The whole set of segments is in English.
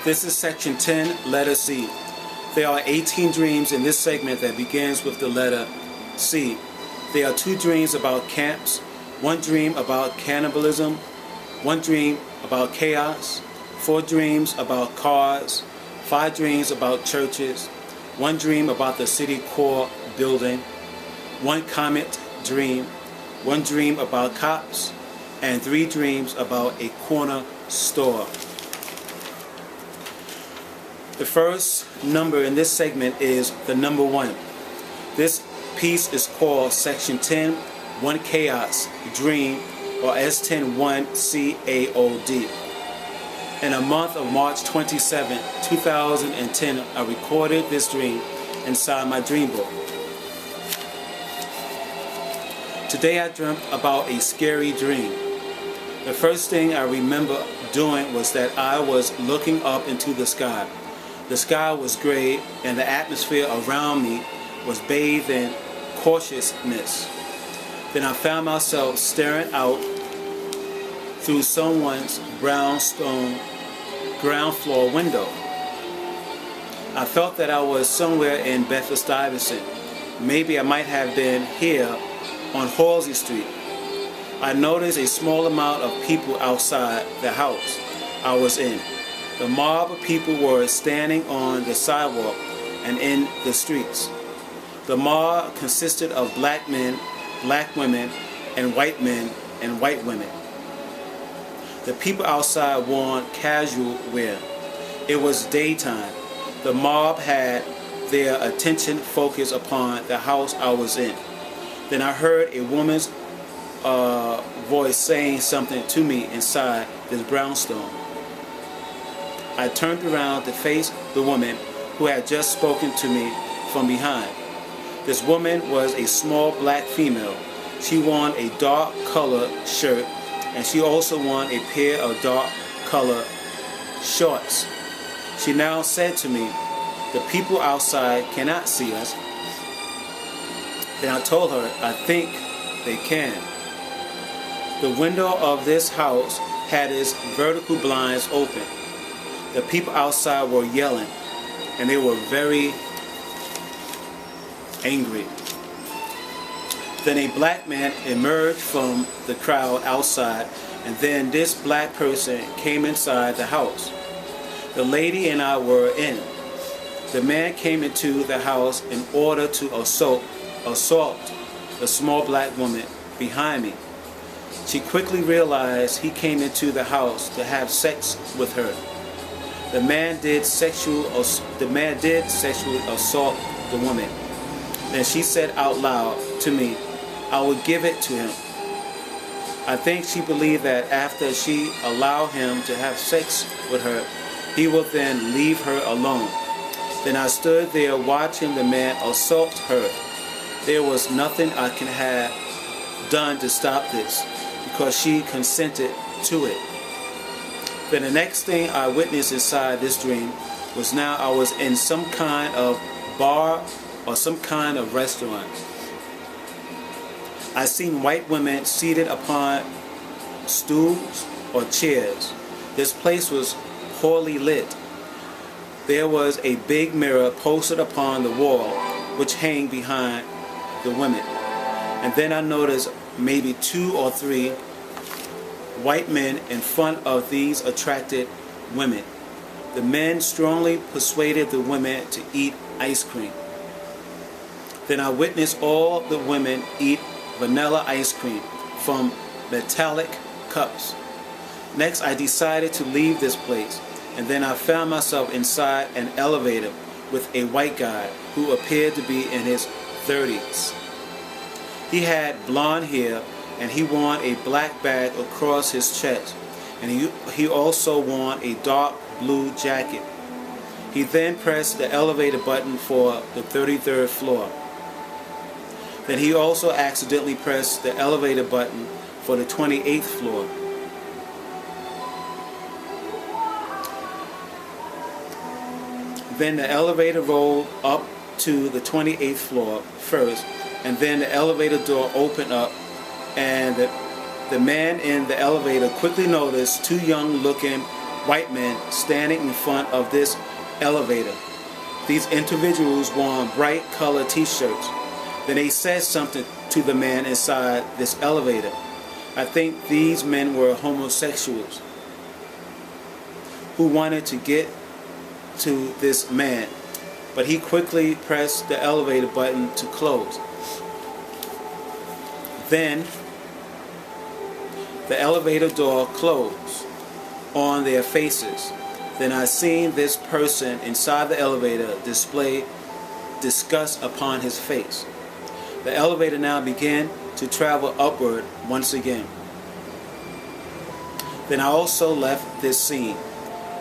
This is section 10, letter C. There are 18 dreams in this segment that begins with the letter C. There are 2 dreams about camps, 1 dream about cannibalism, 1 dream about chaos, 4 dreams about cars, 5 dreams about churches, 1 dream about the city core building, 1 comet dream, 1 dream about cops, and 3 dreams about a corner store. The first number in this segment is the number 1. This piece is called section 10, 1 chaos dream, or S10 1 CAOD. In the month of March 27, 2010, I recorded this dream inside my dream book. Today I dreamt about a scary dream. The first thing I remember doing was that I was looking up into the sky. The sky was gray and the atmosphere around me was bathed in cautiousness. Then I found myself staring out through someone's brownstone ground floor window. I felt that I was somewhere in Bedford-Stuyvesant. Maybe I might have been here on Halsey Street. I noticed a small amount of people outside the house I was in. The mob of people were standing on the sidewalk and in the streets. The mob consisted of black men, black women, and white men and white women. The people outside wore casual wear. It was daytime. The mob had their attention focused upon the house I was in. Then I heard a woman's voice saying something to me inside this brownstone. I turned around to face the woman who had just spoken to me from behind. This woman was a small black female. She wore a dark colored shirt and she also wore a pair of dark colored shorts. She now said to me, "The people outside cannot see us." Then I told her, "I think they can." The window of this house had its vertical blinds open. The people outside were yelling, and they were very angry. Then a black man emerged from the crowd outside, and then this black person came inside the house. The lady and I were in. The man came into the house in order to assault the small black woman behind me. She quickly realized he came into the house to have sex with her. The man did sexually assault the woman. Then she said out loud to me, "I will give it to him." I think she believed that after she allowed him to have sex with her, he will then leave her alone. Then I stood there watching the man assault her. There was nothing I could have done to stop this because she consented to it. Then the next thing I witnessed inside this dream was now I was in some kind of bar or some kind of restaurant. I seen white women seated upon stools or chairs. This place was poorly lit. There was a big mirror posted upon the wall which hung behind the women. And then I noticed maybe 2 or 3 white men in front of these attracted women. The men strongly persuaded the women to eat ice cream. Then I witnessed all the women eat vanilla ice cream from metallic cups. Next, I decided to leave this place, and then I found myself inside an elevator with a white guy who appeared to be in his 30s. He had blonde hair and he wore a black bag across his chest, and he also wore a dark blue jacket. He then pressed the elevator button for the 33rd floor. Then he also accidentally pressed the elevator button for the 28th floor. Then the elevator rolled up to the 28th floor first, and then the elevator door opened up, and the man in the elevator quickly noticed 2 young-looking white men standing in front of this elevator. These individuals wore bright colored t-shirts. Then they said something to the man inside this elevator. I think these men were homosexuals who wanted to get to this man, but he quickly pressed the elevator button to close. Then the elevator door closed on their faces. Then I seen this person inside the elevator display disgust upon his face. The elevator now began to travel upward once again. Then I also left this scene,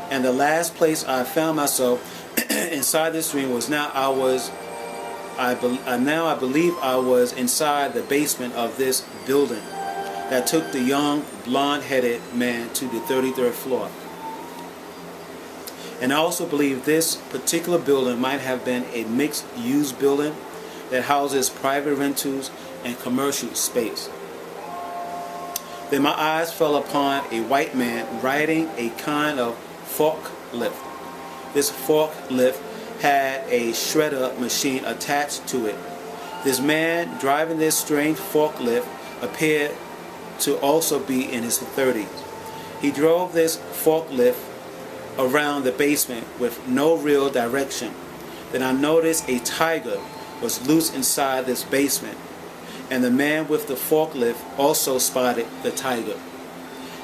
and the last place I found myself inside this dream was I believe I was inside the basement of this building that took the young blonde-headed man to the 33rd floor. And I also believe this particular building might have been a mixed-use building that houses private rentals and commercial space. Then my eyes fell upon a white man riding a kind of forklift. This forklift had a shredder machine attached to it. This man driving this strange forklift appeared to also be in his 30s. He drove this forklift around the basement with no real direction. Then I noticed a tiger was loose inside this basement, and the man with the forklift also spotted the tiger.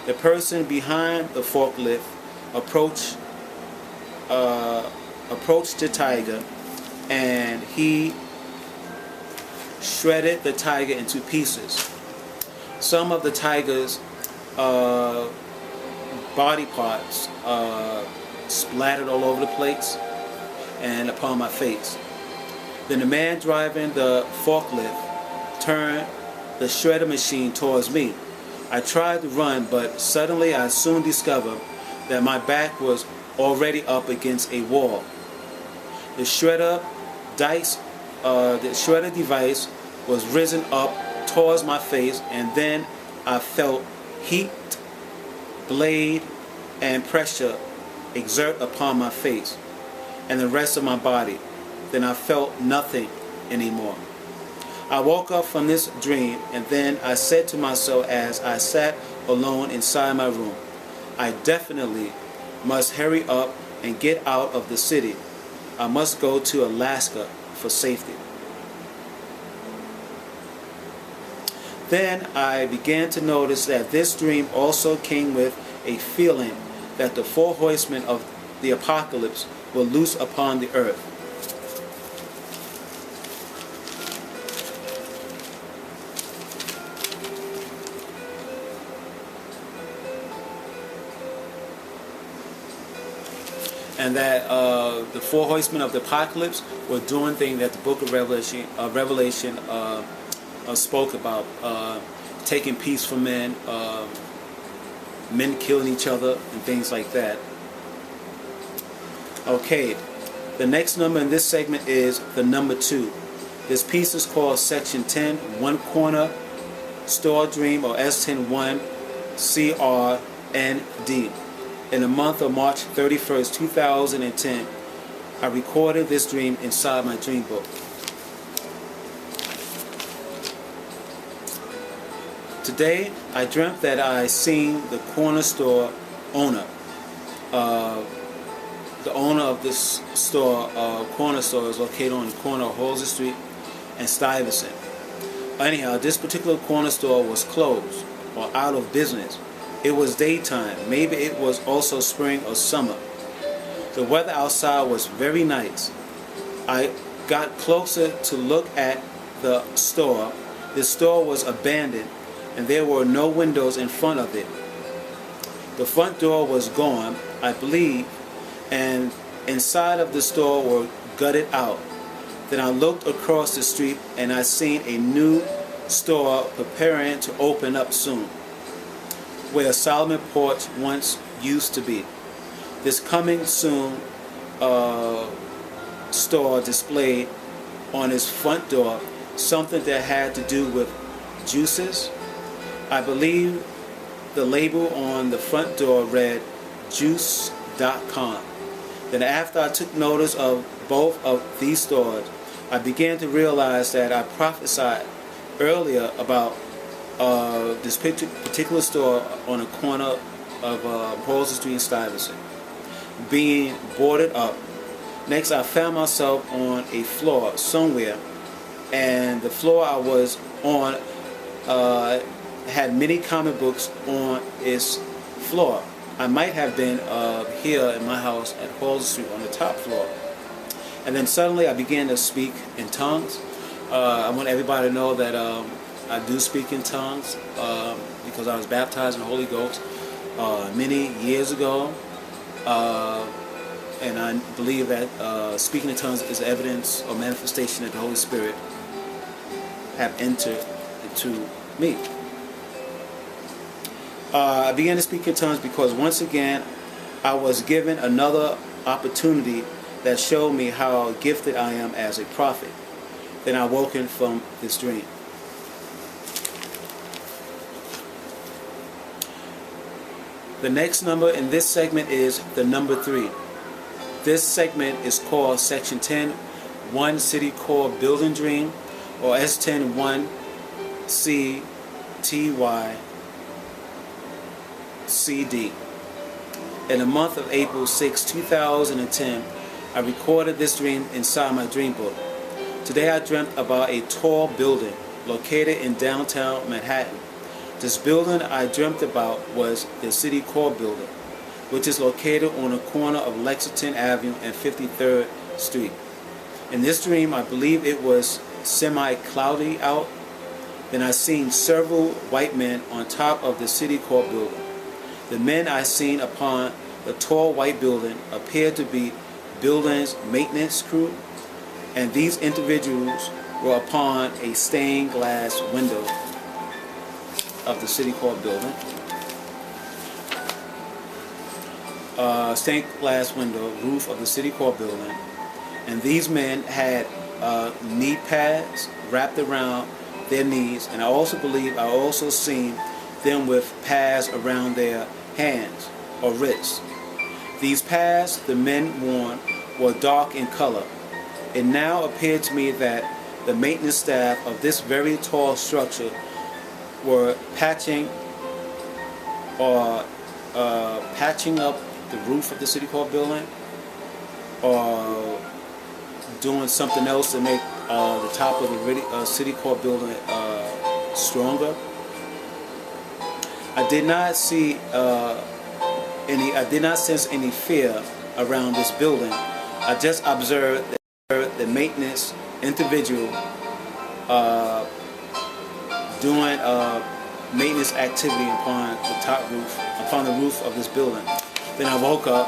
The person behind the forklift approached the tiger, and he shredded the tiger into pieces. Some of the tiger's body parts splattered all over the place and upon my face. Then the man driving the forklift turned the shredder machine towards me. I tried to run, but suddenly I soon discovered that my back was already up against a wall. The shredder device was risen up towards my face, and then I felt heat, blade, and pressure exert upon my face and the rest of my body. Then I felt nothing anymore. I woke up from this dream, and then I said to myself as I sat alone inside my room, I definitely must hurry up and get out of the city. I must go to Alaska for safety. Then I began to notice that this dream also came with a feeling that the four horsemen of the apocalypse were loose upon the earth. And that the four horsemen of the apocalypse were doing things that the book of Revelation spoke about, taking peace from men, men killing each other, and things like that. Okay, the next number in this segment is the number 2. This piece is called Section 10, One Corner Store Dream, or S10-1 CRND. In the month of March 31st, 2010, I recorded this dream inside my dream book. Today, I dreamt that I seen the corner store owner. The owner of this store, corner store, is located on the corner of Halsey Street and Stuyvesant. Anyhow, this particular corner store was closed or out of business. It was daytime. Maybe it was also spring or summer. The weather outside was very nice. I got closer to look at the store. The store was abandoned, and there were no windows in front of it. The front door was gone, I believe, and inside of the store were gutted out. Then I looked across the street, and I seen a new store preparing to open up soon, where Solomon Porch once used to be. This coming soon store displayed on its front door something that had to do with juices. I believe the label on the front door read juice.com. Then after I took notice of both of these stores, I began to realize that I prophesied earlier about this particular store on the corner of Halsey Street in Stuyvesant being boarded up. Next, I found myself on a floor somewhere, and the floor I was on had many comic books on its floor. I might have been here in my house at Halsey Street on the top floor. And then suddenly I began to speak in tongues. I want everybody to know that I do speak in tongues because I was baptized in the Holy Ghost many years ago. And I believe that speaking in tongues is evidence or manifestation that the Holy Spirit have entered into me. I began to speak in tongues because once again I was given another opportunity that showed me how gifted I am as a prophet. Then I woken from this dream. The next number in this segment is the number 3. This segment is called Section 10, 1 City Core Building Dream, or S10 1CTY CD. In the month of April 6, 2010, I recorded this dream inside my dream book. Today I dreamt about a tall building located in downtown Manhattan. This building I dreamt about was the City Core Building, which is located on the corner of Lexington Avenue and 53rd Street. In this dream, I believe it was semi-cloudy out. Then I seen several white men on top of the City Core Building. The men I seen upon the tall white building appeared to be building's maintenance crew, and these individuals were upon a stained glass window of the City Core Building. Stained glass window roof of the City Core Building, and these men had knee pads wrapped around their knees, and I also believe I also seen them with pads around their hands or wrists. These pads the men wore were dark in color. It now appeared to me that the maintenance staff of this very tall structure were patching up the roof of the City Core Building, or doing something else to make the top of the City Core Building stronger. I did not see I did not sense any fear around this building. I just observed that the maintenance individual doing maintenance activity upon the roof of this building. Then I woke up.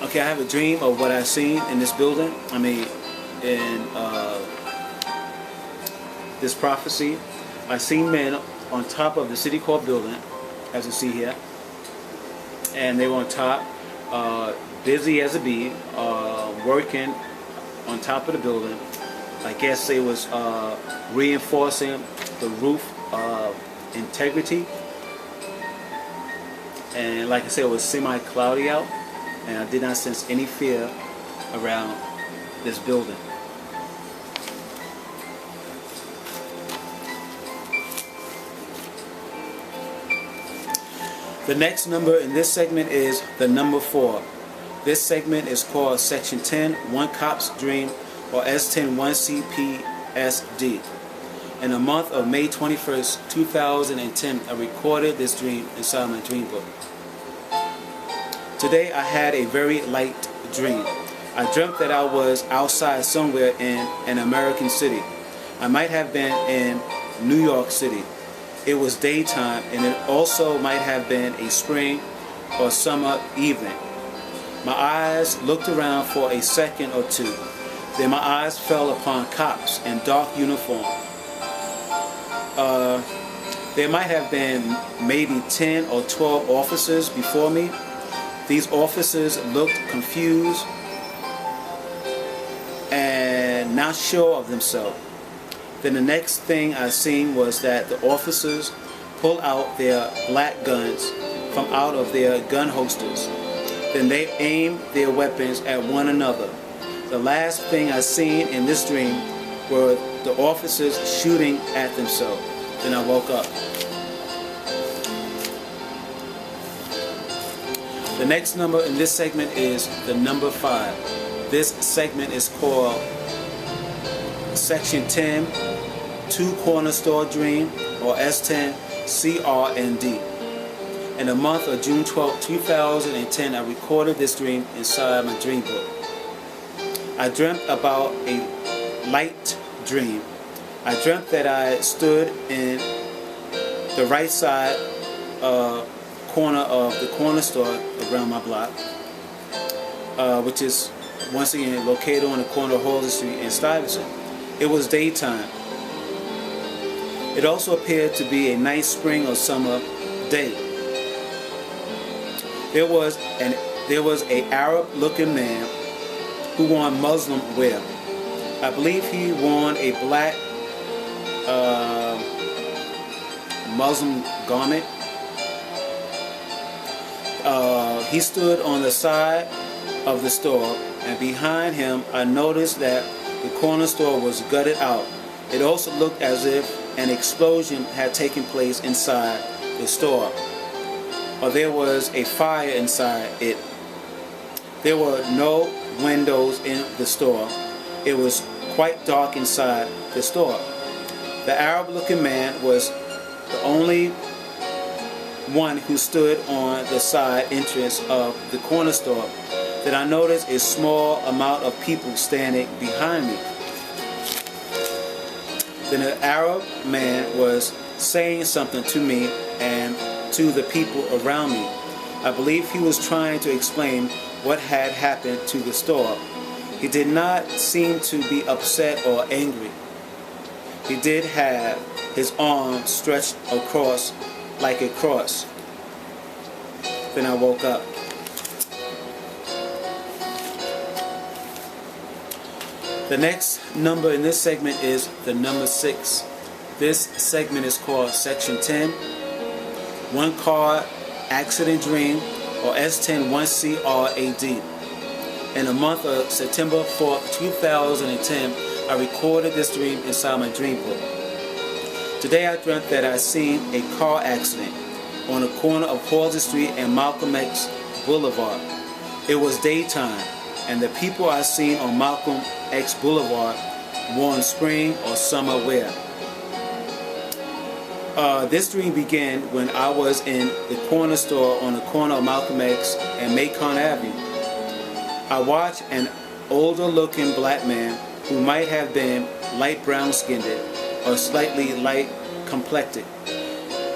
Okay, I have a dream of what I've seen in this building. I mean, in this prophecy, I seen men on top of the City Core Building, as you see here, and they were on top, busy as a bee, working on top of the building. I guess they was reinforcing the roof integrity. And like I said, it was semi-cloudy out, and I did not sense any fear around this building. The next number in this segment is the number 4. This segment is called Section 10, 1 Cop's Dream, or S10 1CPSD. In the month of May 21st, 2010, I recorded this dream inside my dream book. Today I had a very light dream. I dreamt that I was outside somewhere in an American city. I might have been in New York City. It was daytime, and it also might have been a spring or summer evening. My eyes looked around for a second or two. Then my eyes fell upon cops in dark uniform. There might have been maybe 10 or 12 officers before me. These officers looked confused and not sure of themselves. Then the next thing I seen was that the officers pulled out their black guns from out of their gun holsters. Then they aimed their weapons at one another. The last thing I seen in this dream were the officers shooting at themselves. Then I woke up. The next number in this segment is the number 5. This segment is called Section 10, Two Corner Store Dream, or S10 CRND. In the month of June 12, 2010, I recorded this dream inside my dream book. I dreamt about a light dream. I dreamt that I stood in the right side corner of the corner store around my block, which is once again located on the corner of Halsey Street and Stuyvesant. It was daytime. It also appeared to be a nice spring or summer day. There was a Arab-looking man who wore Muslim wear. I believe he wore a black Muslim garment. He stood on the side of the store, and behind him I noticed that the corner store was gutted out. It also looked as if an explosion had taken place inside the store, or there was a fire inside it. There were no windows in the store. It was quite dark inside the store. The Arab-looking man was the only one who stood on the side entrance of the corner store. Then I noticed a small amount of people standing behind me. Then the Arab man was saying something to me and to the people around me. I believe he was trying to explain what had happened to the store. He did not seem to be upset or angry. He did have his arm stretched across like a cross. Then I woke up. The next number in this segment is the number 6. This segment is called Section 10, One Car Accident Dream, or S10 1CRAD. In the month of September 4th, 2010, I recorded this dream inside my dream book. Today I dreamt that I seen a car accident on the corner of Halsey Street and Malcolm X Boulevard. It was daytime, and the people I seen on Malcolm X Boulevard wore spring or summer wear. This dream began when I was in the corner store on the corner of Malcolm X and Macon Avenue. I watched an older looking black man who might have been light brown skinned or slightly light complected.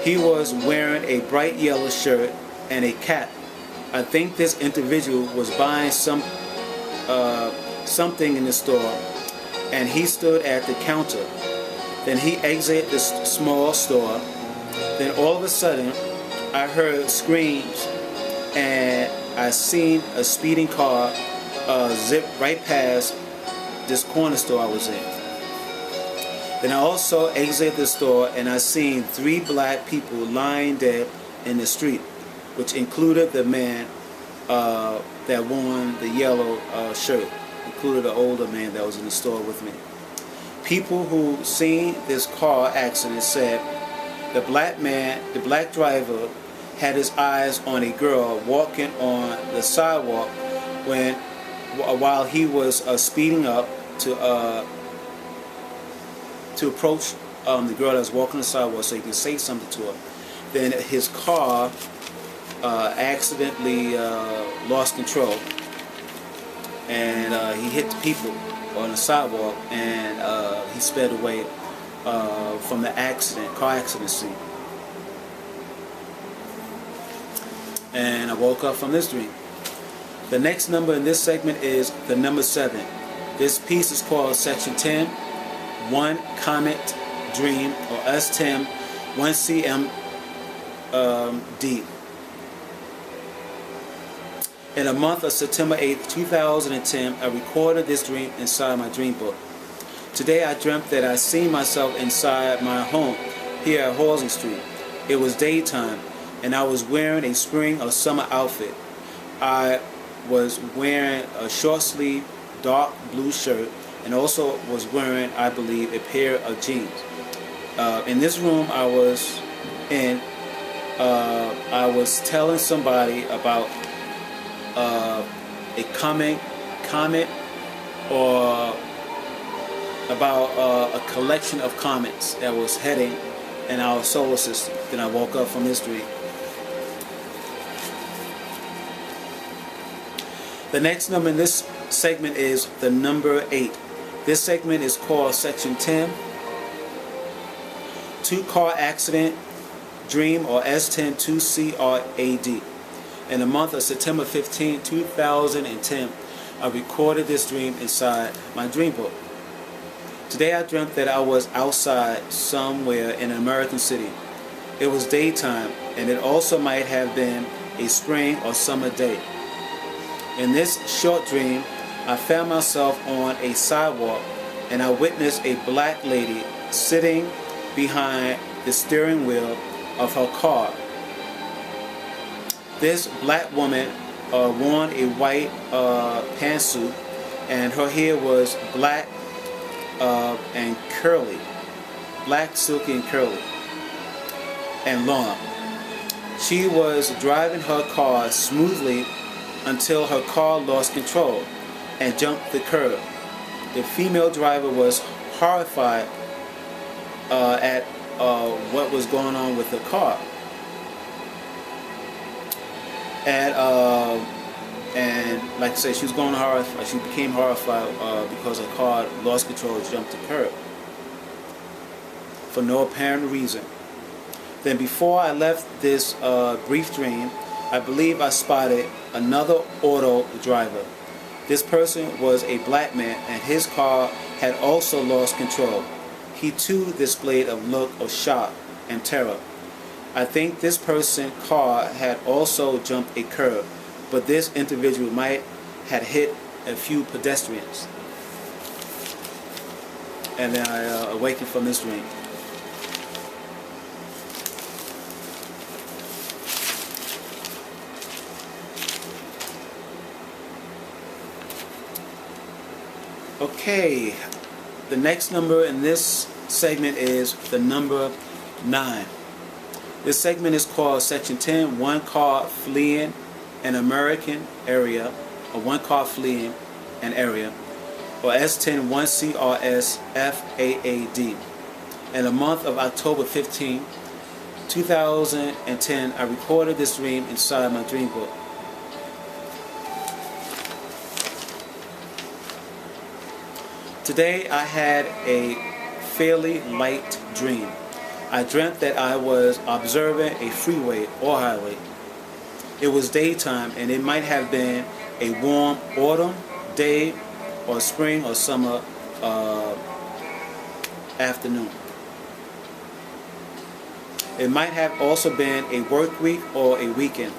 He was wearing a bright yellow shirt and a cap. I think this individual was buying something in the store, and he stood at the counter. Then he exited the small store. Then all of a sudden I heard screams, and I seen a speeding car zip right past this corner store I was in. Then I also exited the store, and I seen 3 black people lying dead in the street, which included the man that wore the yellow shirt, included the older man that was in the store with me. People who seen this car accident said the black driver had his eyes on a girl walking on the sidewalk while he was speeding up to approach the girl that was walking on the sidewalk so he could say something to her. Then his car accidentally lost control, and he hit the people on the sidewalk, and he sped away from the car accident scene. And I woke up from this dream. The next number in this segment is the number 7. This piece is called Section 10, One Comet Dream, or S10 1CMD. In the month of September 8th, 2010, I recorded this dream inside my dream book. Today I dreamt that I seen myself inside my home here at Halsey Street. It was daytime. and I was wearing a spring or summer outfit. I was wearing a short sleeve dark blue shirt and also was wearing, I believe, a pair of jeans. In this room I was in, I was telling somebody about a comment or about a collection of comets that was heading in our solar system. Then I woke up from this dream. The next number in this segment is the number 8. This segment is called Section 10. Two-car accident dream, or S10-2CRAD. In the month of September 15, 2010, I recorded this dream inside my dream book. Today I dreamt that I was outside somewhere in an American city. It was daytime, and it also might have been a spring or summer day. In this short dream, I found myself on a sidewalk, and I witnessed a black lady sitting behind the steering wheel of her car. This black woman wore a white pantsuit, and her hair was black and curly, black, silky, and curly, and long. She was driving her car smoothly until her car lost control and jumped the curb. The female driver was horrified at what was going on with the car. And like I said, she was going horrified. She became horrified because her car lost control and jumped the curb for no apparent reason. Then before I left this brief dream, I believe I spotted another auto driver. This person was a black man, and his car had also lost control. He too displayed a look of shock and terror. I think this person's car had also jumped a curb, but this individual might have hit a few pedestrians. And then I awakened from this dream. Okay, the next number in this segment is the number 9. This segment is called Section 10, one car fleeing an American area, or one car fleeing an area, or S10 1CRSFAAD. In the month of October 15, 2010, I recorded this dream inside my dream book. Today I had a fairly light dream. I dreamt that I was observing a freeway or highway. It was daytime, and it might have been a warm autumn day or spring or summer afternoon. It might have also been a work week or a weekend.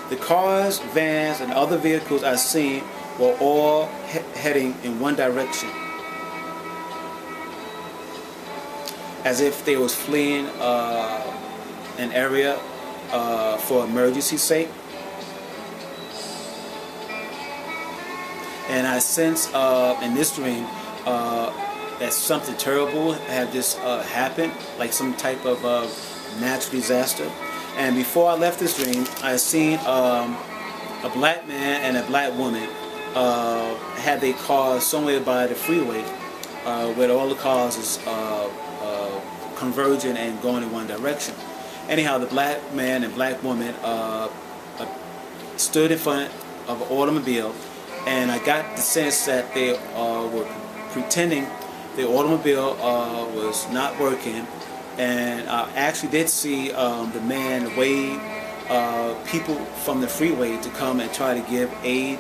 The cars, vans, and other vehicles I seen were all heading in one direction, as if they was fleeing an area for emergency sake. And I sense in this dream that something terrible had just happened, like some type of natural disaster. And before I left this dream, I seen a black man and a black woman had their cars somewhere by the freeway where all the cars is converging and going in one direction. Anyhow, the black man and black woman stood in front of an automobile, and I got the sense that they were pretending the automobile was not working. And I actually did see the man wave people from the freeway to come and try to give aid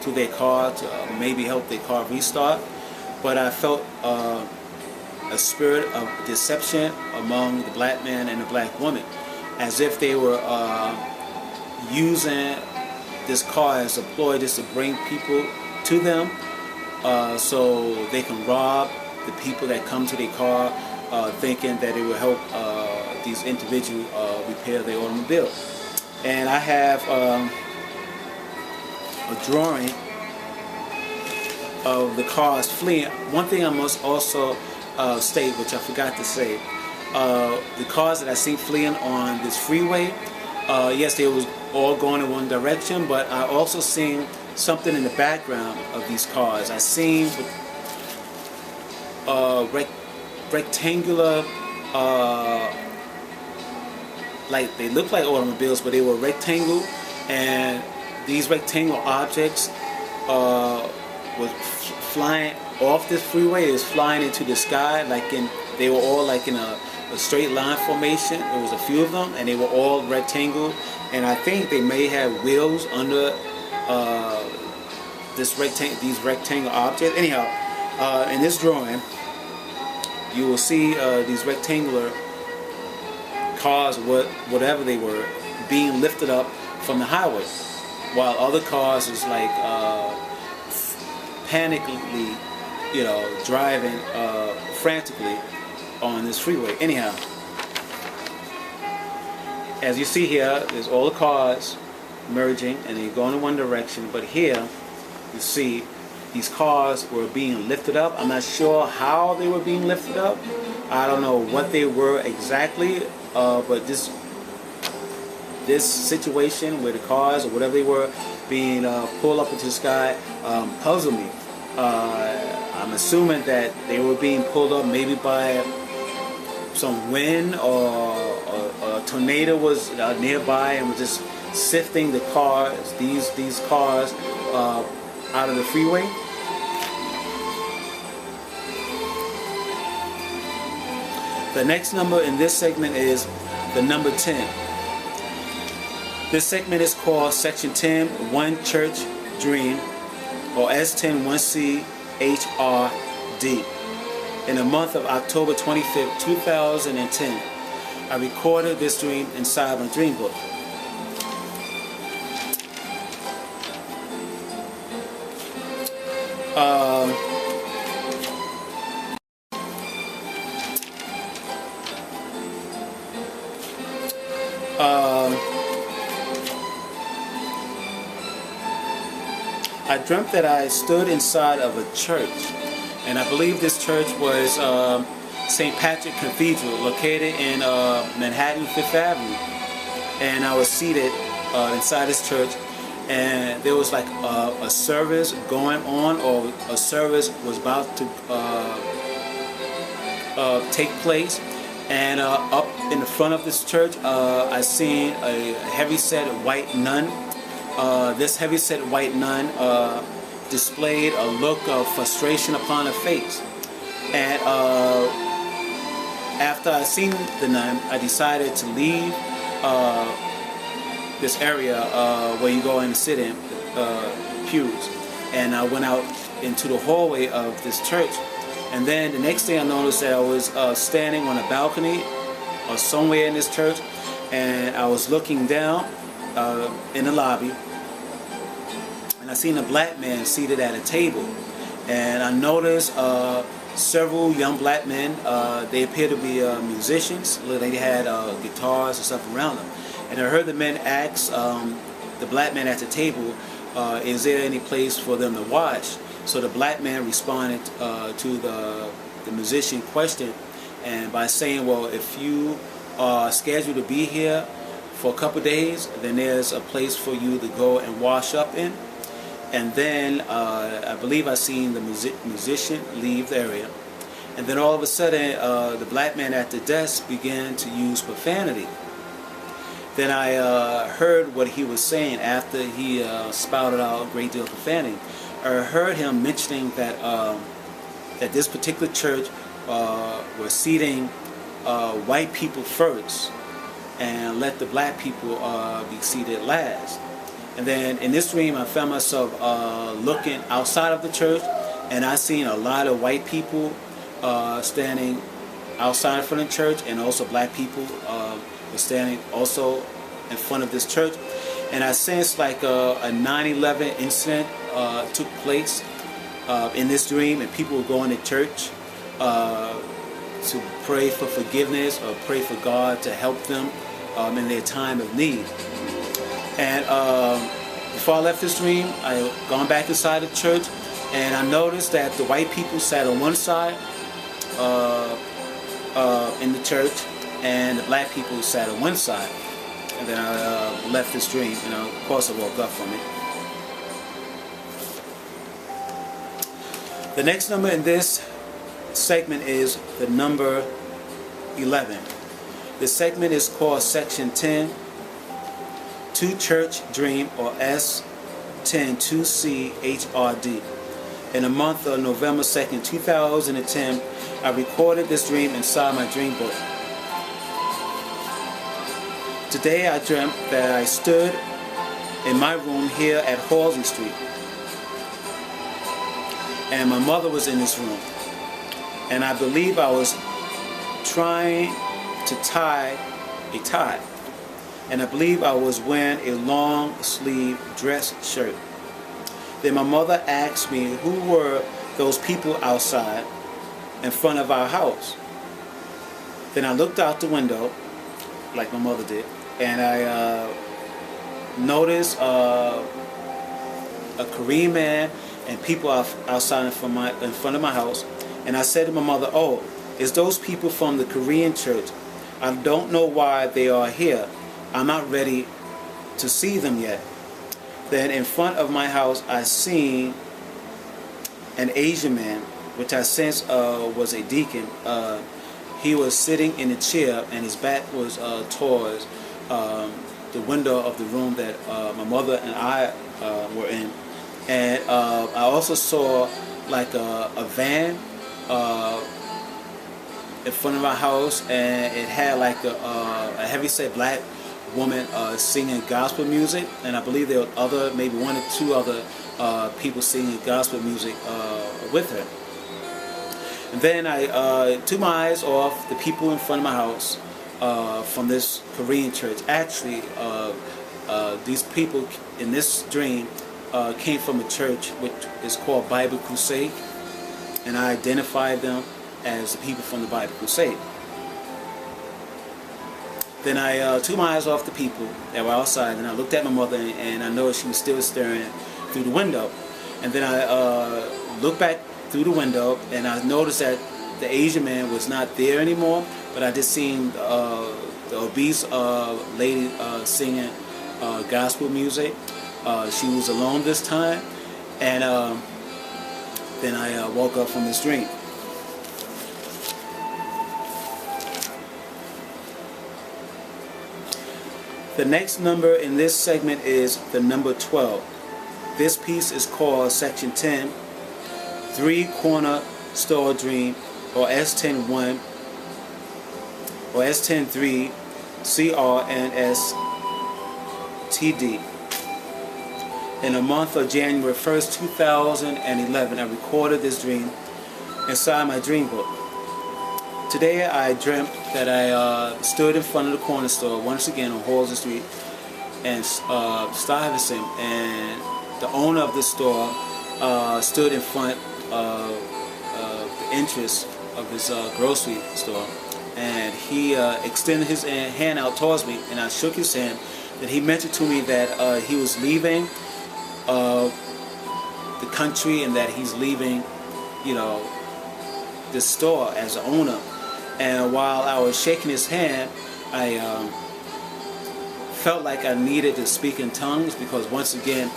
to their car, to maybe help their car restart. But I felt a spirit of deception among the black man and the black woman, as if they were using this car as a ploy just to bring people to them, so they can rob the people that come to their car, thinking that it will help these individuals repair their automobile. And I have a drawing of the cars fleeing. One thing I must also state, which I forgot to say, the cars that I see fleeing on this freeway, yes, they was all going in one direction, but I also seen something in the background of these cars. I seen rectangular, like they look like automobiles, but they were rectangle, and these rectangular objects was flying off this freeway. It was flying into the sky, they were all like in a straight line formation. There was a few of them, and they were all rectangle, and I think they may have wheels under these rectangle objects. Anyhow, in this drawing, you will see these rectangular cars, whatever they were, being lifted up from the highway, while other cars is like panically, driving frantically on this freeway. Anyhow, as you see here, there's all the cars merging and they're going in one direction, but here you see these cars were being lifted up. I'm not sure how they were being lifted up. I don't know what they were exactly, but this situation where the cars or whatever they were being pulled up into the sky puzzled me. I'm assuming that they were being pulled up maybe by some wind, or a tornado was nearby and was just sifting the cars, these cars, out of the freeway. The next number in this segment is the number 10. This segment is called Section 10, One Church Dream, or S10 1C HRD. In the month of October 25th, 2010, I recorded this dream inside my dream book. I dreamt that I stood inside of a church, and I believe this church was St. Patrick Cathedral, located in Manhattan, Fifth Avenue. And I was seated inside this church, and there was like a service going on, or a service was about to take place. And up in the front of this church, I seen a heavy-set white nun. This heavy-set white nun displayed a look of frustration upon her face. And after I seen the nun, I decided to leave this area where you go and sit in pews. And I went out into the hallway of this church. And then the next thing I noticed that I was standing on a balcony or somewhere in this church, and I was looking down in the lobby, and I seen a black man seated at a table. And I noticed several young black men. They appeared to be musicians. They had guitars and stuff around them. And I heard the men ask the black man at the table, is there any place for them to watch? So the black man responded to the musician question, and by saying, well, if you are scheduled to be here for a couple days, then there's a place for you to go and wash up in. And then I believe I seen the musician leave the area. And then all of a sudden, the black man at the desk began to use profanity. Then I heard what he was saying after he spouted out a great deal of profanity. I heard him mentioning that that this particular church was seating white people first and let the black people be seated last. And then in this dream, I found myself looking outside of the church, and I seen a lot of white people standing outside from the church, and also black people were standing also in front of this church. And I sensed like a 9/11 incident took place in this dream, and people were going to church to pray for forgiveness or pray for God to help them in their time of need. And before I left this dream, I gone back inside the church, and I noticed that the white people sat on one side in the church, and the black people sat on one side. And then I left this dream, and of course I woke up from it. The next number in this segment is the number 11. This segment is called Section 10, To Church Dream, or S102CHRD. In the month of November 2nd, 2010, I recorded this dream inside my dream book. Today I dreamt that I stood in my room here at Halsey Street, and my mother was in this room, and I believe I was trying to tie a tie, and I believe I was wearing a long sleeve dress shirt. Then my mother asked me who were those people outside in front of our house. Then I looked out the window like my mother did, and I noticed a Korean man and people outside in front of my house. And I said to my mother, "Oh, it's those people from the Korean church. I don't know why they are here. I'm not ready to see them yet." Then in front of my house, I seen an Asian man, which I sensed was a deacon. He was sitting in a chair, and his back was towards the window of the room that my mother and I were in. And I also saw like a van in front of my house, and it had like a heavyset black woman singing gospel music, and I believe there were maybe one or two other people singing gospel music with her. And then I took my eyes off the people in front of my house from this Korean church. Actually, these people in this dream came from a church which is called Bible Crusade, and I identified them as the people from the Bible Crusade. Then I took my eyes off the people that were outside, and I looked at my mother, and I noticed she was still staring through the window. And then I looked back through the window, and I noticed that the Asian man was not there anymore, but I just seen the obese lady singing gospel music. She was alone this time, and then I woke up from this dream. The next number in this segment is the number 12. This piece is called Section 10, Three-Corner Store Dream, or S101, or S103 CRNSTD. In the month of January 1st, 2011, I recorded this dream inside my dream book. Today I dreamt that I stood in front of the corner store once again on Halsey Street and Stuyvesant, and the owner of the store stood in front of the entrance of this grocery store, and he extended his hand out towards me, and I shook his hand. And he mentioned to me that he was leaving the country, and that he's leaving, the store as an owner. And while I was shaking his hand, I felt like I needed to speak in tongues, because once again,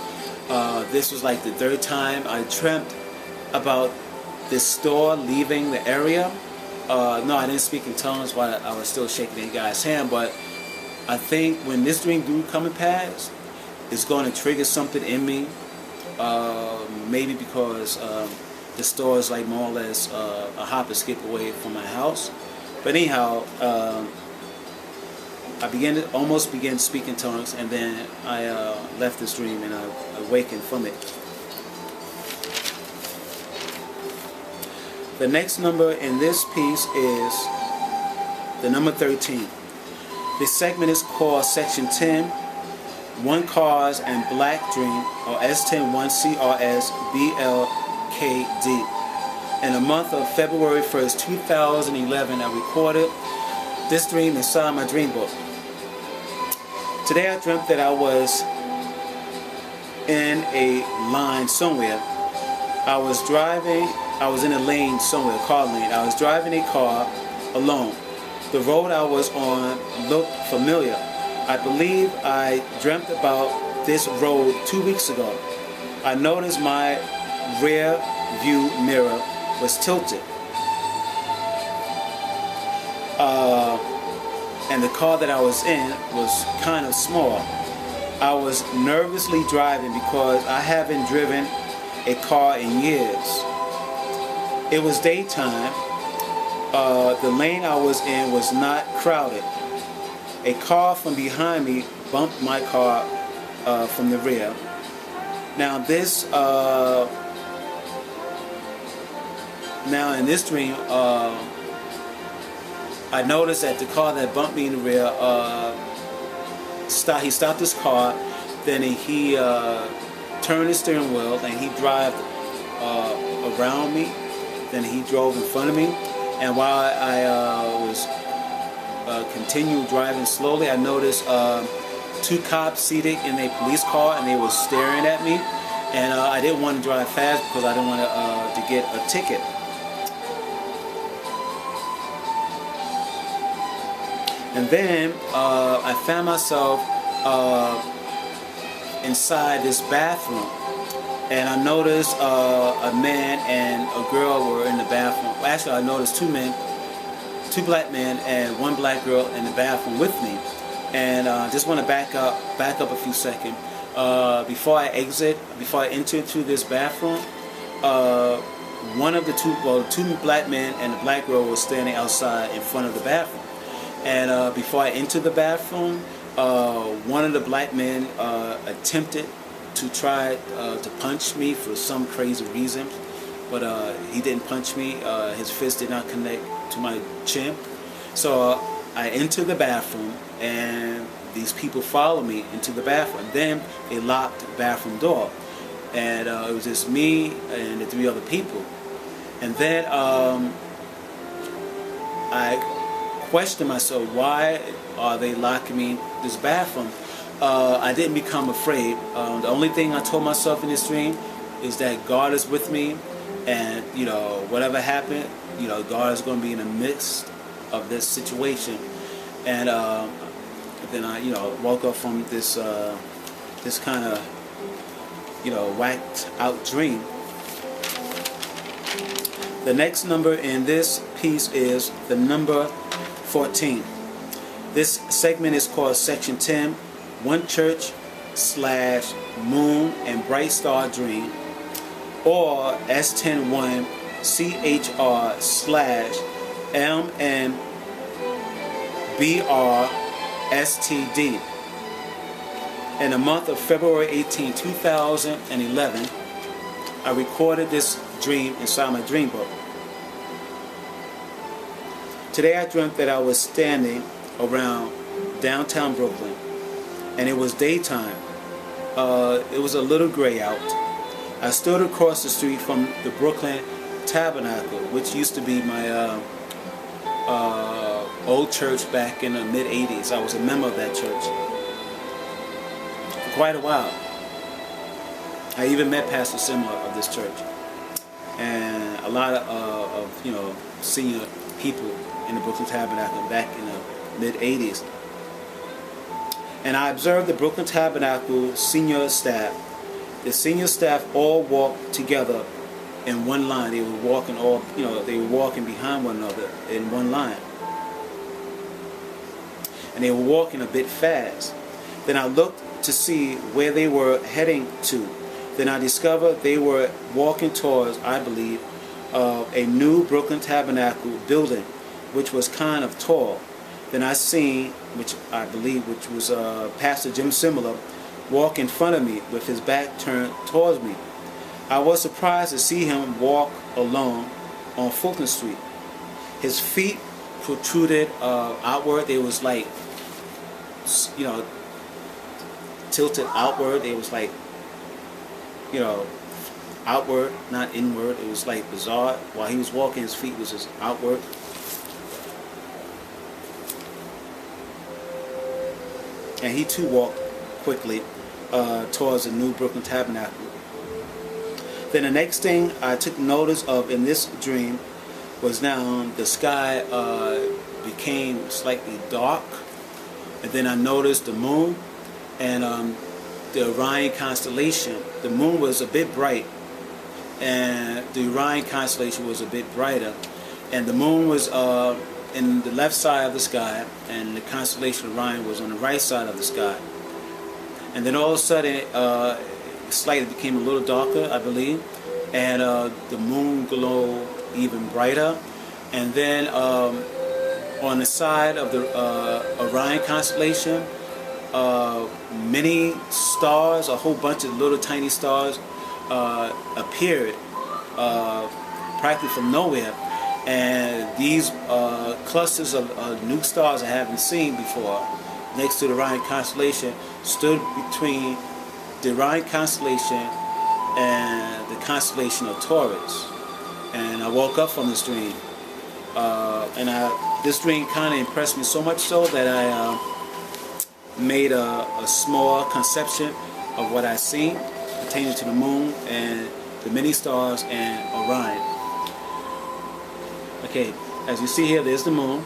this was like the third time I dreamt about this store leaving the area. No, I didn't speak in tongues while I was still shaking the guy's hand, but I think when this dream do come and pass, it's going to trigger something in me. Maybe because the store is like more or less a hop and skip away from my house. But anyhow, I almost began speaking tongues, and then I left this dream and I awakened from it. The next number in this piece is the number 13. This segment is called Section 10, One Cars and Black Dream, or S101CRSBLKD. In the month of February 1st, 2011, I recorded this dream inside my dream book. Today I dreamt that I was in a line somewhere. I was in a lane somewhere, car lane. I was driving a car alone. The road I was on looked familiar. I believe I dreamt about this road 2 weeks ago. I noticed my rear view mirror was tilted. And the car that I was in was kind of small. I was nervously driving because I haven't driven a car in years. It was daytime. The lane I was in was not crowded. A car from behind me bumped my car from the rear. Now in this dream, I noticed that the car that bumped me in the rear, he stopped his car, then he turned his steering wheel and he drove around me, then he drove in front of me, and while I was continued driving slowly, I noticed 2 cops seated in a police car, and they were staring at me, and I didn't want to drive fast because I didn't want to get a ticket. And then I found myself inside this bathroom, and I noticed a man and a girl were in the bathroom. Well, actually, I noticed 2 men, 2 black men and 1 black girl in the bathroom with me. And I just want to back up a few seconds. Before I enter into this bathroom, one of the 2 black men and the black girl was standing outside in front of the bathroom. And before I entered the bathroom, one of the black men attempted to try to punch me for some crazy reason, but he didn't punch me. His fist did not connect to my chin. So I entered the bathroom, and these people followed me into the bathroom. Then they locked the bathroom door, and it was just me and the 3 other people. And then I questioned myself, why are they locking me in this bathroom? I didn't become afraid. The only thing I told myself in this dream is that God is with me, and whatever happened, God is going to be in the midst of this situation. And then I woke up from this kind of whacked out dream. The next number in this piece is the number 14. This segment is called Section 10, One Church / Moon and Bright Star Dream, or S101 CHR / MNBR-STD. In the month of February 18, 2011, I recorded this dream inside my dream book. Today I dreamt that I was standing around downtown Brooklyn, and it was daytime. It was a little gray out. I stood across the street from the Brooklyn Tabernacle, which used to be my old church back in the mid-'80s. I was a member of that church for quite a while. I even met Pastor Simler of this church, and a lot of senior people in the Brooklyn Tabernacle back in the mid-'80s. And I observed the Brooklyn Tabernacle senior staff. The senior staff all walked together in one line. They were walking they were walking behind one another in one line. And they were walking a bit fast. Then I looked to see where they were heading to. Then I discovered they were walking towards, I believe, a new Brooklyn Tabernacle building, which was kind of tall. Then I seen, which was Pastor Jim Simler, walk in front of me with his back turned towards me. I was surprised to see him walk alone on Fulton Street. His feet protruded outward. They was like, tilted outward. They was like, outward, not inward. It was like bizarre. While he was walking, his feet was just outward. And he too walked quickly towards the new Brooklyn Tabernacle. Then the next thing I took notice of in this dream was now the sky became slightly dark, and then I noticed the moon and the Orion constellation. The moon was a bit bright, and the Orion constellation was a bit brighter, and the moon was in the left side of the sky, and the constellation Orion was on the right side of the sky. And then all of a sudden, it slightly became a little darker, I believe, and the moon glowed even brighter. And then on the side of the Orion constellation, many stars, a whole bunch of little tiny stars, appeared practically from nowhere. And these clusters of new stars I haven't seen before, next to the Orion constellation, stood between the Orion constellation and the constellation of Taurus. And I woke up from this dream, this dream kind of impressed me so much so that I made a small conception of what I seen pertaining to the moon and the many stars and Orion. Okay, as you see here, there's the moon.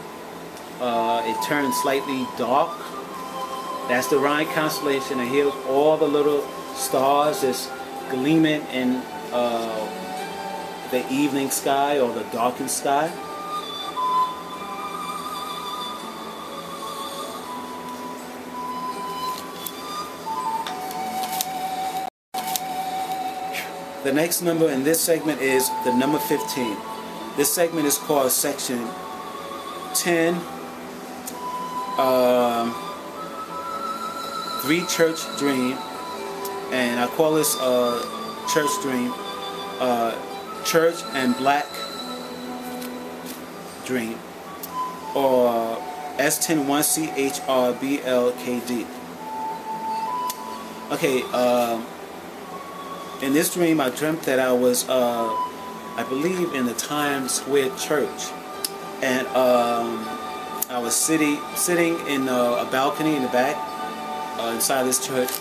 It turned slightly dark. That's the Orion constellation, and here's all the little stars that's gleaming in the evening sky or the darkened sky. The next number in this segment is the number 15. This segment is called section 10, 3 church dream, and I call this church dream church and black dream, or S101CHRBLKD. Okay, in this dream I dreamt that I was I believe in the Times Square church, and I was sitting in a balcony in the back inside this church.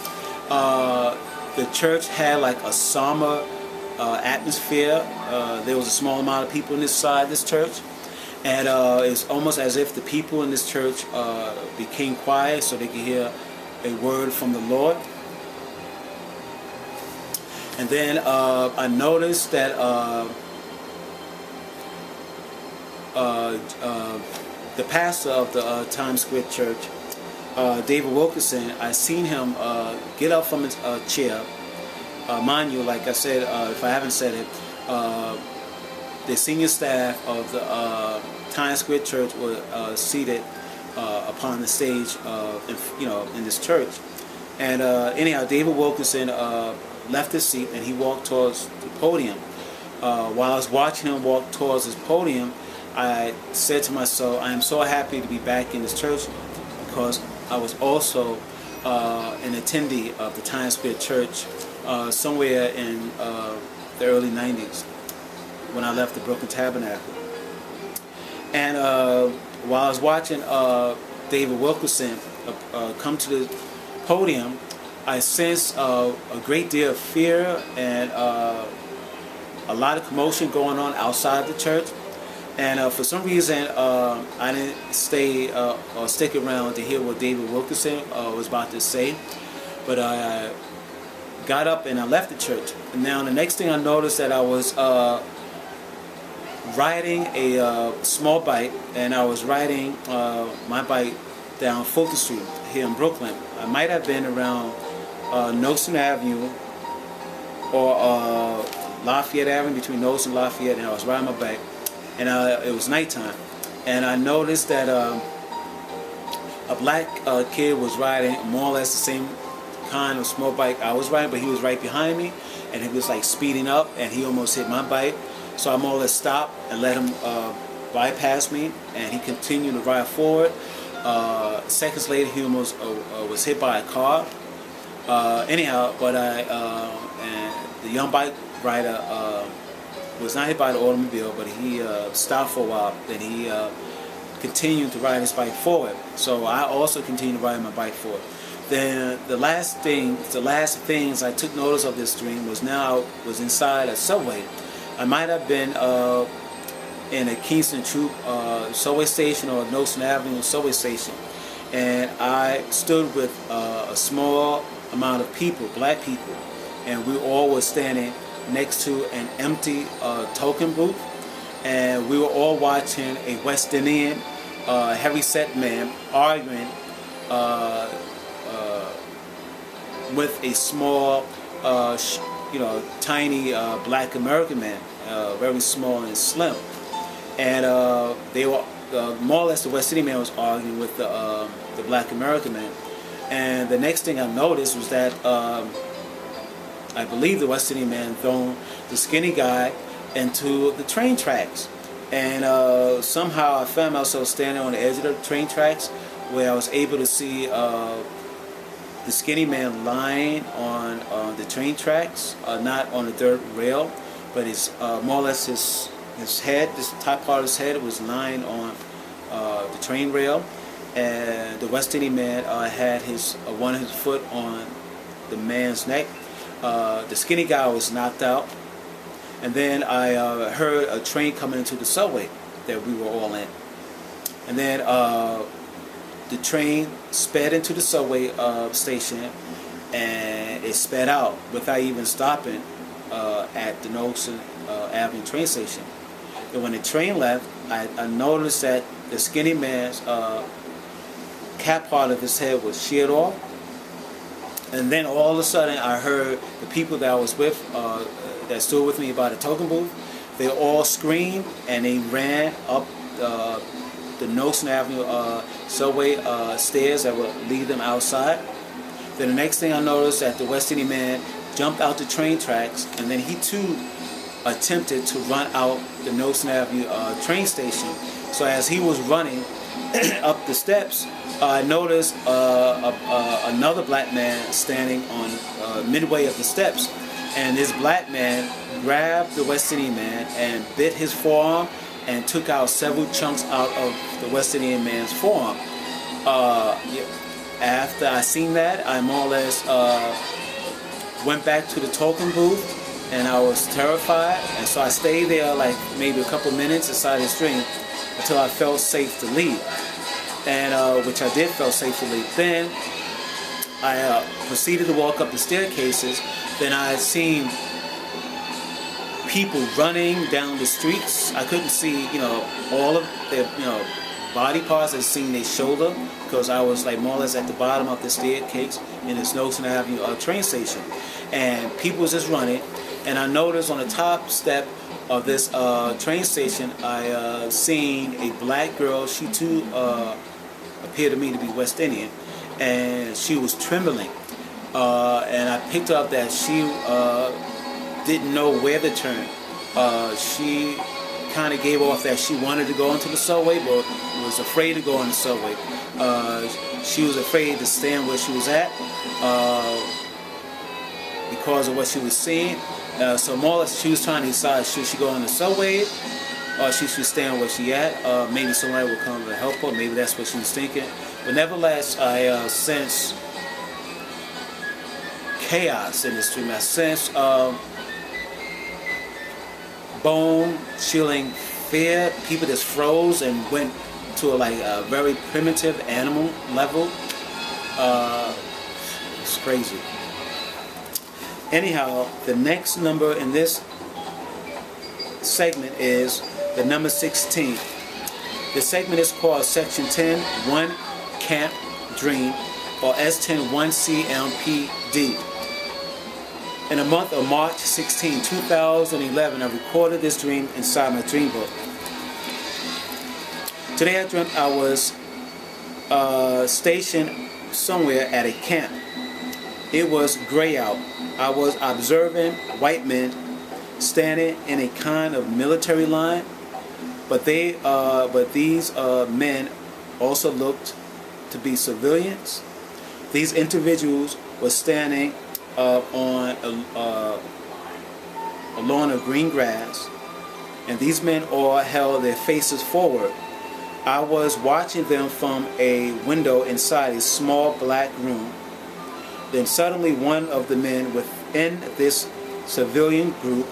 The church had like a somber atmosphere. There was a small amount of people inside this church, and it's almost as if the people in this church became quiet so they could hear a word from the Lord. And then I noticed that the pastor of the Times Square church, David Wilkerson, I seen him get up from his chair. Mind you, like I said, if I haven't said it, the senior staff of the Times Square church were seated upon the stage, in this church. And anyhow, David Wilkerson left his seat and he walked towards the podium. While I was watching him walk towards his podium, I said to myself, I am so happy to be back in this church, because I was also an attendee of the Times Square church somewhere in the early 90s when I left the Brooklyn Tabernacle. And while I was watching David Wilkerson come to the podium, I sensed a great deal of fear and a lot of commotion going on outside the church. And for some reason, I didn't stay or stick around to hear what David Wilkerson was about to say. But I got up and I left the church. And now the next thing I noticed that I was riding a small bike, and I was riding my bike down Fulton Street here in Brooklyn. I might have been around Nostrand Avenue or Lafayette Avenue, between Nostrand and Lafayette, and I was riding my bike. And it was nighttime, and I noticed that a black kid was riding more or less the same kind of small bike I was riding, but he was right behind me, and he was like speeding up, and he almost hit my bike. So I more or less stopped and let him bypass me, and he continued to ride forward. Seconds later, he almost was hit by a car. Anyhow, but and the young rider was not hit by the automobile, but he stopped for a while. Then he continued to ride his bike forward. So I also continued to ride my bike forward. Then the last things I took notice of this dream was now I was inside a subway. I might have been in a Kingston Troop subway station or Notion Avenue subway station, and I stood with a small amount of people, black people, and we all were standing next to an empty token booth, and we were all watching a West Indian heavy-set man arguing with a small, tiny black American man, very small and slim. And they were more or less, the West Indian man was arguing with the black American man. And the next thing I noticed was that I believe the West Indian man thrown the skinny guy into the train tracks. And somehow I found myself standing on the edge of the train tracks, where I was able to see the skinny man lying on the train tracks, not on the dirt rail, but his more or less his head, this top part of his head was lying on the train rail, and the West Indian man had one of his foot on the man's neck. The skinny guy was knocked out, and then I heard a train coming into the subway that we were all in, and then the train sped into the subway station, and it sped out without even stopping at the Notion Avenue train station. And when the train left, I noticed that the skinny man's cap part of his head was sheared off. And then all of a sudden I heard the people that I was with, that stood with me by the token booth, they all screamed and they ran up the Notion Avenue subway stairs that would lead them outside. Then the next thing I noticed that the West Indian man jumped out the train tracks, and then he too attempted to run out the Notion Avenue train station. So as he was running up the steps, I noticed another black man standing on midway of the steps, and this black man grabbed the West Indian man and bit his forearm and took out several chunks out of the West Indian man's forearm. After I seen that, I more or less went back to the token booth, and I was terrified, and so I stayed there like maybe a couple minutes inside the stream until I felt safe to leave, and which I did feel safe to leave. Then I proceeded to walk up the staircases. Then I seen people running down the streets. I couldn't see, all of their, body parts. I seen their shoulder, because I was like more or less at the bottom of the staircase in this Notion Avenue train station, and people was just running. And I noticed on the top step of this train station, I seen a black girl. She too appeared to me to be West Indian, and she was trembling. And I picked up that she didn't know where to turn. She kind of gave off that she wanted to go into the subway, but was afraid to go in the subway. She was afraid to stand where she was at because of what she was seeing. So more or less she was trying to decide, should she go in the subway or she should stand where she at. Maybe somebody would come to help her. Maybe that's what she was thinking. But nevertheless, I sense chaos in the stream. I sense bone-chilling fear. People just froze and went to a very primitive animal level. It's crazy. Anyhow, the next number in this segment is the number 16. The segment is called Section 10, 1 Camp Dream, or S10 1CMPD. In the month of March 16, 2011, I recorded this dream inside my dream book. Today I dreamt I was stationed somewhere at a camp. It was gray out. I was observing white men standing in a kind of military line, but these men also looked to be civilians. These individuals were standing on a lawn of green grass, and these men all held their faces forward. I was watching them from a window inside a small black room. Then suddenly one of the men within this civilian group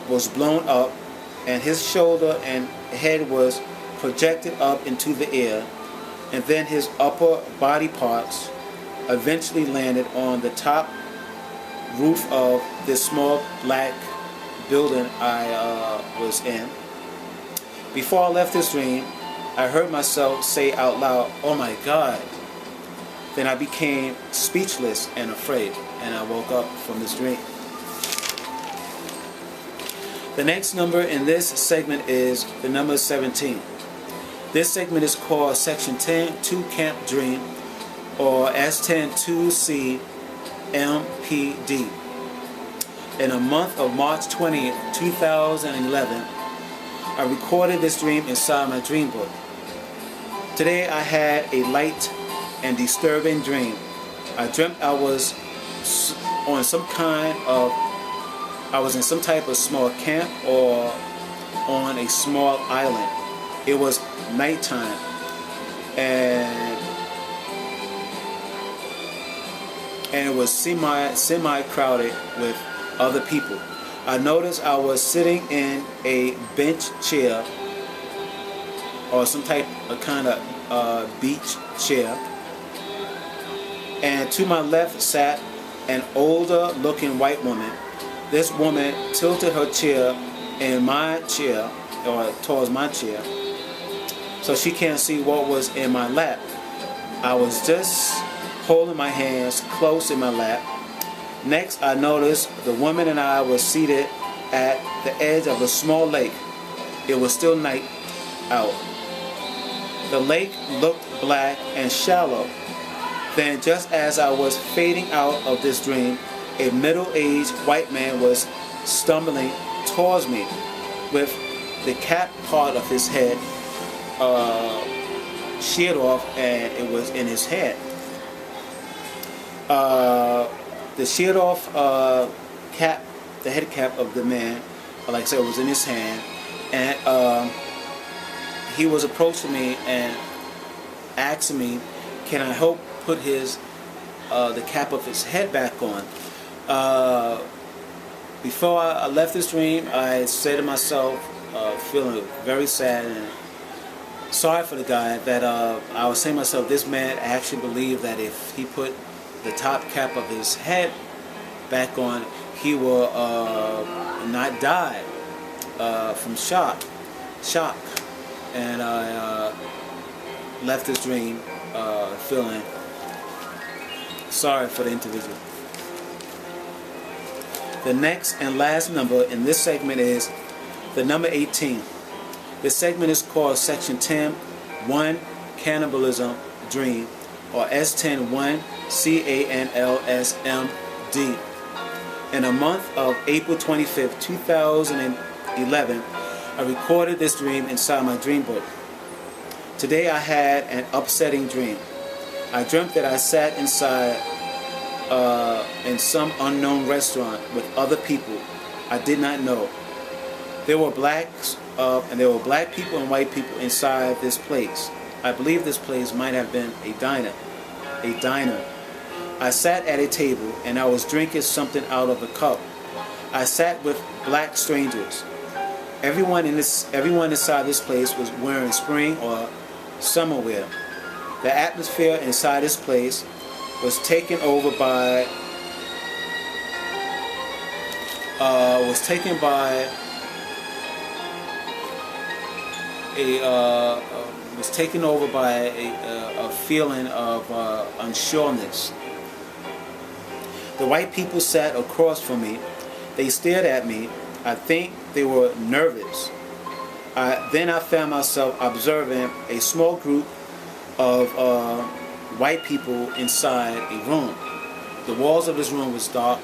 was blown up, and his shoulder and head was projected up into the air, and then his upper body parts eventually landed on the top roof of this small black building I was in. Before I left this dream, I heard myself say out loud, "Oh my God." Then I became speechless and afraid, and I woke up from this dream. The next number in this segment is the number 17. This segment is called Section 10, 2 Camp Dream, or S10-2C MPD. In the month of March 20th, 2011, I recorded this dream inside my dream book. Today I had a light and disturbing dream. I dreamt I was in some type of small camp or on a small island. It was nighttime, and it was semi crowded with other people. I noticed I was sitting in a bench chair or some type of kind of beach chair, and to my left sat an older looking white woman. This woman tilted her chair in my chair, or towards my chair, so she can't see what was in my lap. I was just holding my hands close in my lap. Next, I noticed the woman and I were seated at the edge of a small lake. It was still night out. The lake looked black and shallow. Then, just as I was fading out of this dream, a middle-aged white man was stumbling towards me with the cap part of his head sheared off, and it was in his head. The sheared off cap, the head cap of the man, like I said, was in his hand, and he was approaching me and asking me, "Can I help put the cap of his head back on?" Before I left this dream, I said to myself, feeling very sad and sorry for the guy, that I was saying to myself, this man actually believed that if he put the top cap of his head back on, he will not die from shock. And I left this dream feeling sorry for the individual. The next and last number in this segment is the number 18. This segment is called Section 10, 1 Cannibalism Dream, or S10-1 CANLSMD. In the month of April 25th, 2011, I recorded this dream inside my dream book. Today I had an upsetting dream. I dreamt that I sat inside in some unknown restaurant with other people I did not know. There were black people and white people inside this place. I believe this place might have been a diner. I sat at a table and I was drinking something out of a cup. I sat with black strangers. Everyone inside this place was wearing spring or summer wear. The atmosphere inside this place was taken over by a feeling of unsureness. The white people sat across from me. They stared at me. I think they were nervous. Then I found myself observing a small group of white people inside a room. The walls of this room was dark,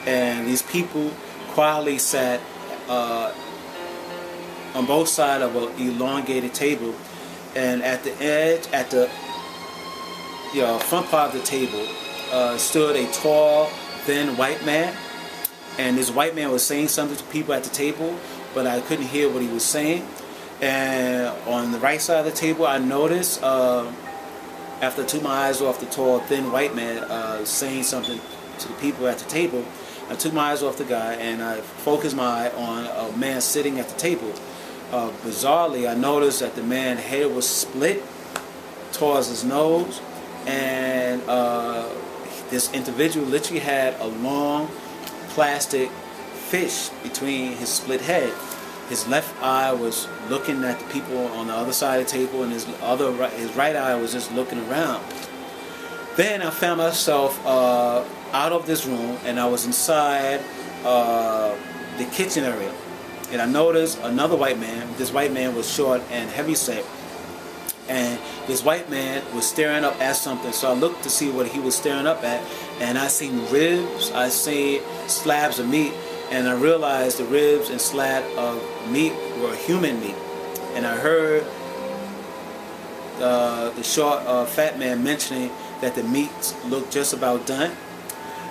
and these people quietly sat on both sides of an elongated table, and at the edge, at the front part of the table, stood a tall, thin white man. and this white man was saying something to people at the table, but I couldn't hear what he was saying. And on the right side of the table, I noticed, after I took my eyes off the tall, thin white man saying something to the people at the table, I took my eyes off the guy and I focused my eye on a man sitting at the table. Bizarrely, I noticed that the man's head was split towards his nose, and this individual literally had a long plastic fish between his split head. His left eye was looking at the people on the other side of the table, and his right eye was just looking around. Then I found myself out of this room, and I was inside the kitchen area. And I noticed another white man. This white man was short and heavyset. And this white man was staring up at something. So I looked to see what he was staring up at. And I seen ribs. I seen slabs of meat. And I realized the ribs and slab of meat were human meat. And I heard the short, fat man mentioning that the meats looked just about done.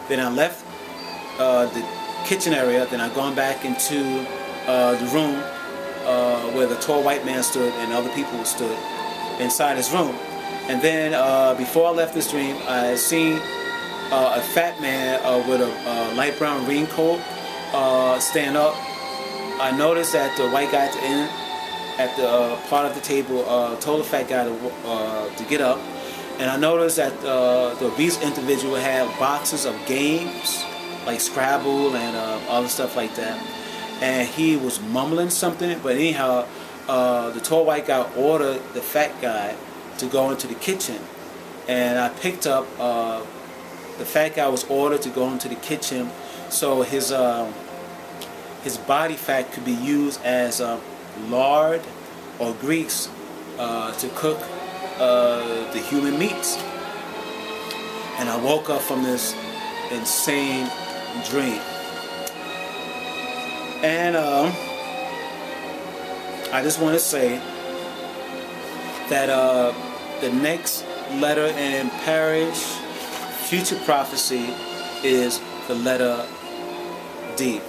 Then I left the kitchen area. Then I gone back into the room where the tall white man stood and other people stood inside his room. And then before I left this dream, I seen a fat man with a light brown raincoat stand up. I noticed that the white guy at the part of the table told the fat guy to get up. And I noticed that the obese individual had boxes of games like Scrabble and other stuff like that. And he was mumbling something, but anyhow, the tall white guy ordered the fat guy to go into the kitchen. And I picked up, the fat guy was ordered to go into the kitchen so his body fat could be used as lard or grease to cook the human meats. And I woke up from this insane dream. And I just want to say that the next letter in Parrish future prophecy is the letter D.